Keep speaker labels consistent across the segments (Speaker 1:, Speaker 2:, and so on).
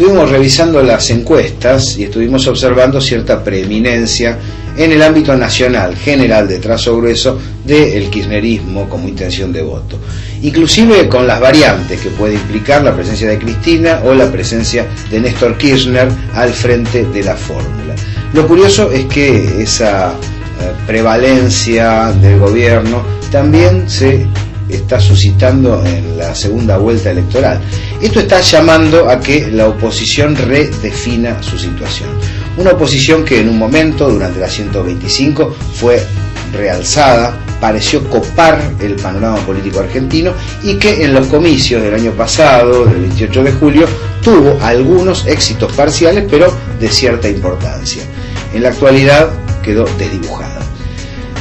Speaker 1: Estuvimos revisando las encuestas y estuvimos observando cierta preeminencia en el ámbito nacional, general, de trazo grueso, del kirchnerismo como intención de voto. Inclusive con las variantes que puede implicar la presencia de Cristina o la presencia de Néstor Kirchner al frente de la fórmula. Lo curioso es que esa prevalencia del gobierno también se está suscitando en la segunda vuelta electoral. Esto está llamando a que la oposición redefina su situación. Una oposición que en un momento, durante la 125, fue realzada, pareció copar el panorama político argentino y que en los comicios del año pasado, del 28 de julio, tuvo algunos éxitos parciales, pero de cierta importancia. En la actualidad quedó desdibujada.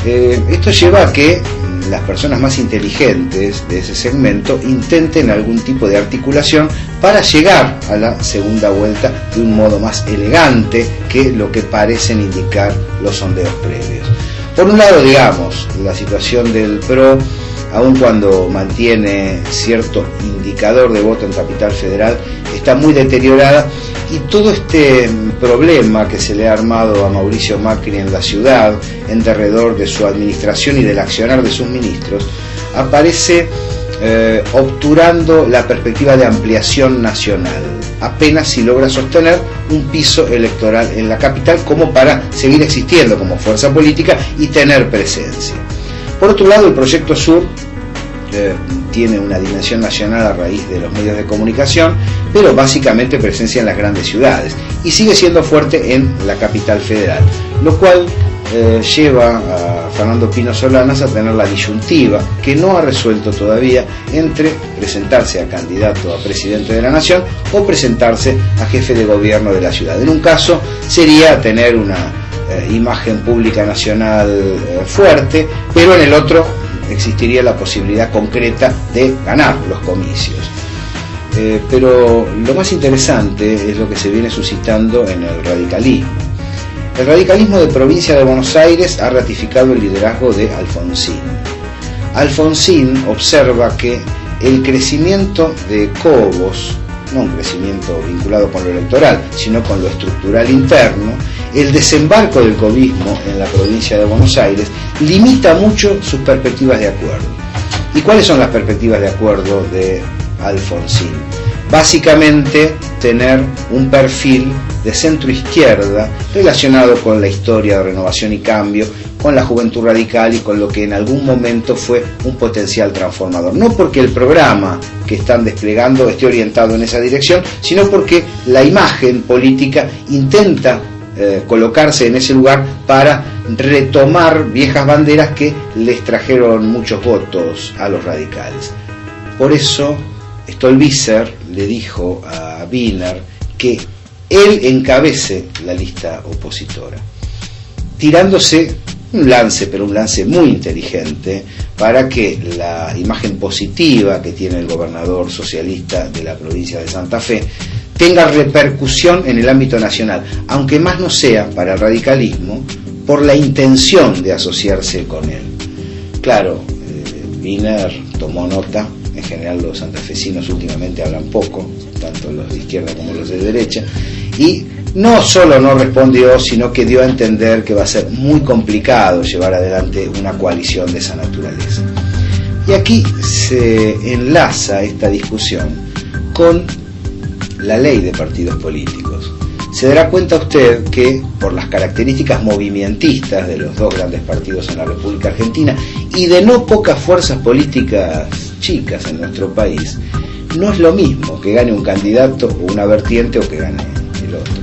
Speaker 1: Esto lleva a que las personas más inteligentes de ese segmento intenten algún tipo de articulación para llegar a la segunda vuelta de un modo más elegante que lo que parecen indicar los sondeos previos. Por un lado, digamos, la situación del PRO, aun cuando mantiene cierto indicador de voto en Capital Federal, está muy deteriorada, y todo este problema que se le ha armado a Mauricio Macri en la ciudad, en derredor de su administración y del accionar de sus ministros, aparece obturando la perspectiva de ampliación nacional, apenas si logra sostener un piso electoral en la capital como para seguir existiendo como fuerza política y tener presencia. Por otro lado, el Proyecto Sur tiene una dimensión nacional a raíz de los medios de comunicación, pero básicamente presencia en las grandes ciudades y sigue siendo fuerte en la Capital Federal, lo cual lleva a Fernando Pino Solanas a tener la disyuntiva que no ha resuelto todavía entre presentarse a candidato a presidente de la nación o presentarse a jefe de gobierno de la ciudad. En un caso sería tener una imagen pública nacional fuerte, pero en el otro existiría la posibilidad concreta de ganar los comicios. Pero lo más interesante es lo que se viene suscitando en el radicalismo. El radicalismo de provincia de Buenos Aires ha ratificado el liderazgo de Alfonsín. Alfonsín observa que el crecimiento de Cobos, no un crecimiento vinculado con lo electoral, sino con lo estructural interno, el desembarco del cobismo en la provincia de Buenos Aires limita mucho sus perspectivas de acuerdo. ¿Y cuáles son las perspectivas de acuerdo de Alfonsín? Básicamente tener un perfil de centro izquierda relacionado con la historia de Renovación y Cambio, con la Juventud Radical y con lo que en algún momento fue un potencial transformador. No porque el programa que están desplegando esté orientado en esa dirección, sino porque la imagen política intenta colocarse en ese lugar para retomar viejas banderas que les trajeron muchos votos a los radicales. Por eso Stolbizer le dijo a Wiener que él encabece la lista opositora, tirándose un lance, pero un lance muy inteligente, para que la imagen positiva que tiene el gobernador socialista de la provincia de Santa Fe tenga repercusión en el ámbito nacional, aunque más no sea para el radicalismo, por la intención de asociarse con él. Claro, Wiener tomó nota. En general los santafesinos últimamente hablan poco, tanto los de izquierda como los de derecha, y no solo no respondió, sino que dio a entender que va a ser muy complicado llevar adelante una coalición de esa naturaleza. Y aquí se enlaza esta discusión con la ley de partidos políticos. Se dará cuenta usted que por las características movimentistas de los dos grandes partidos en la República Argentina y de no pocas fuerzas políticas chicas en nuestro país, no es lo mismo que gane un candidato o una vertiente o que gane el otro.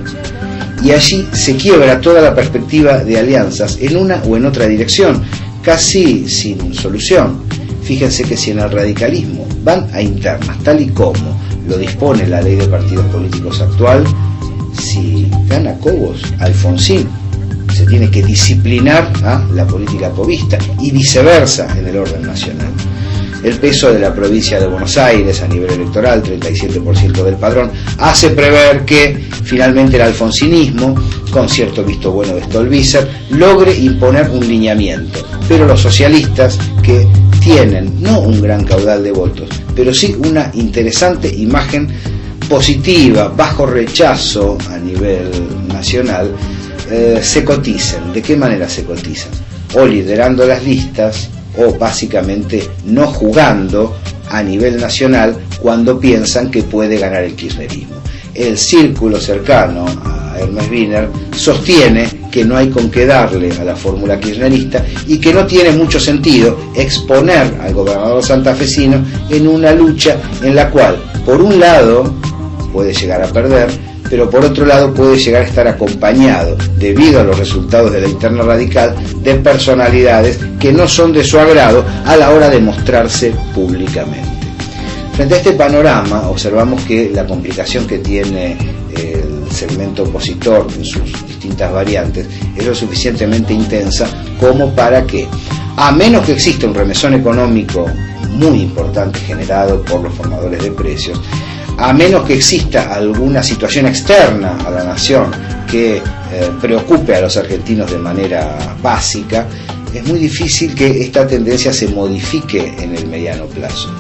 Speaker 1: Y allí se quiebra toda la perspectiva de alianzas en una o en otra dirección, casi sin solución. Fíjense que si en el radicalismo van a internas, tal y como lo dispone la ley de partidos políticos actual, si gana Cobos, Alfonsín se tiene que disciplinar a la política cobista y viceversa en el orden nacional. El peso de la provincia de Buenos Aires a nivel electoral, 37% del padrón, hace prever que finalmente el alfonsinismo, con cierto visto bueno de Stolbizer, logre imponer un lineamiento. Pero los socialistas, que tienen no un gran caudal de votos, pero sí una interesante imagen positiva, bajo rechazo a nivel nacional, se coticen. ¿De qué manera se cotizan? O liderando las listas, o básicamente no jugando a nivel nacional cuando piensan que puede ganar el kirchnerismo. El círculo cercano a Hermes Wiener sostiene que no hay con qué darle a la fórmula kirchnerista y que no tiene mucho sentido exponer al gobernador santafesino en una lucha en la cual, por un lado, puede llegar a perder, pero por otro lado puede llegar a estar acompañado, debido a los resultados de la interna radical, de personalidades que no son de su agrado a la hora de mostrarse públicamente. Frente a este panorama, observamos que la complicación que tiene el segmento opositor en sus distintas variantes es lo suficientemente intensa como para que, a menos que exista un remesón económico muy importante generado por los formadores de precios, a menos que exista alguna situación externa a la nación que preocupe a los argentinos de manera básica, es muy difícil que esta tendencia se modifique en el mediano plazo.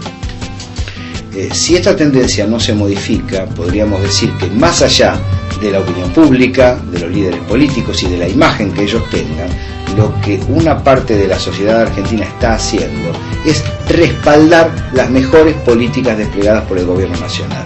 Speaker 1: Si esta tendencia no se modifica, podríamos decir que más allá de la opinión pública, de los líderes políticos y de la imagen que ellos tengan, lo que una parte de la sociedad argentina está haciendo es respaldar las mejores políticas desplegadas por el gobierno nacional.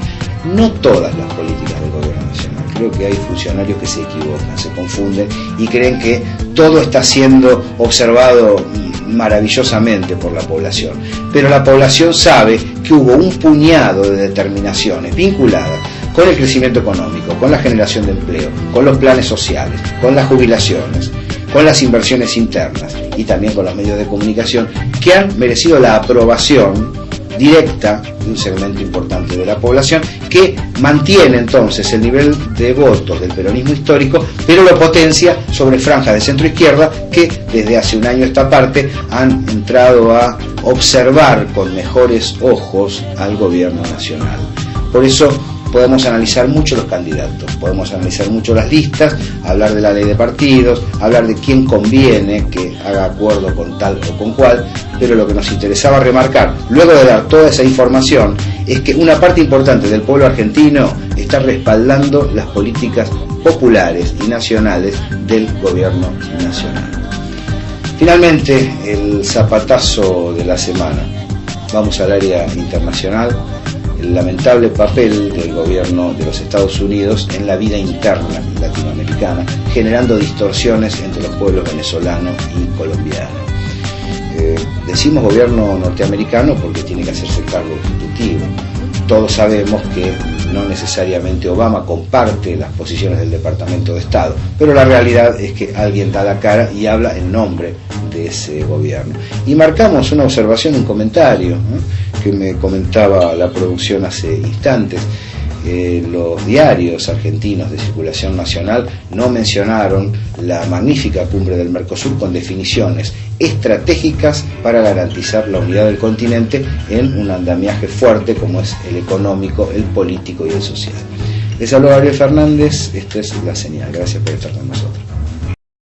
Speaker 1: No todas las políticas del gobierno nacional. Creo que hay funcionarios que se equivocan, se confunden y creen que todo está siendo observado maravillosamente por la población. Pero la población sabe que hubo un puñado de determinaciones vinculadas con el crecimiento económico, con la generación de empleo, con los planes sociales, con las jubilaciones, con las inversiones internas y también con los medios de comunicación, que han merecido la aprobación directa de un segmento importante de la población, que mantiene entonces el nivel de votos del peronismo histórico, pero lo potencia sobre franjas de centro izquierda que desde hace un año a esta parte han entrado a observar con mejores ojos al gobierno nacional. Por eso podemos analizar mucho los candidatos, podemos analizar mucho las listas, hablar de la ley de partidos, hablar de quién conviene que haga acuerdo con tal o con cual, pero lo que nos interesaba remarcar, luego de dar toda esa información, es que una parte importante del pueblo argentino está respaldando las políticas populares y nacionales del gobierno nacional. Finalmente, el zapatazo de la semana. Vamos al área internacional. El lamentable papel del gobierno de los Estados Unidos en la vida interna latinoamericana, generando distorsiones entre los pueblos venezolano y colombiano. Decimos gobierno norteamericano porque tiene que hacerse cargo ejecutivo. Todos sabemos que no necesariamente Obama comparte las posiciones del Departamento de Estado, pero la realidad es que alguien da la cara y habla en nombre de ese gobierno. Y marcamos una observación, un comentario, que me comentaba la producción hace instantes. Los diarios argentinos de circulación nacional no mencionaron la magnífica cumbre del Mercosur con definiciones estratégicas para garantizar la unidad del continente en un andamiaje fuerte como es el económico, el político y el social. Les habló Ariel Fernández, esta es La Señal. Gracias por estar con nosotros.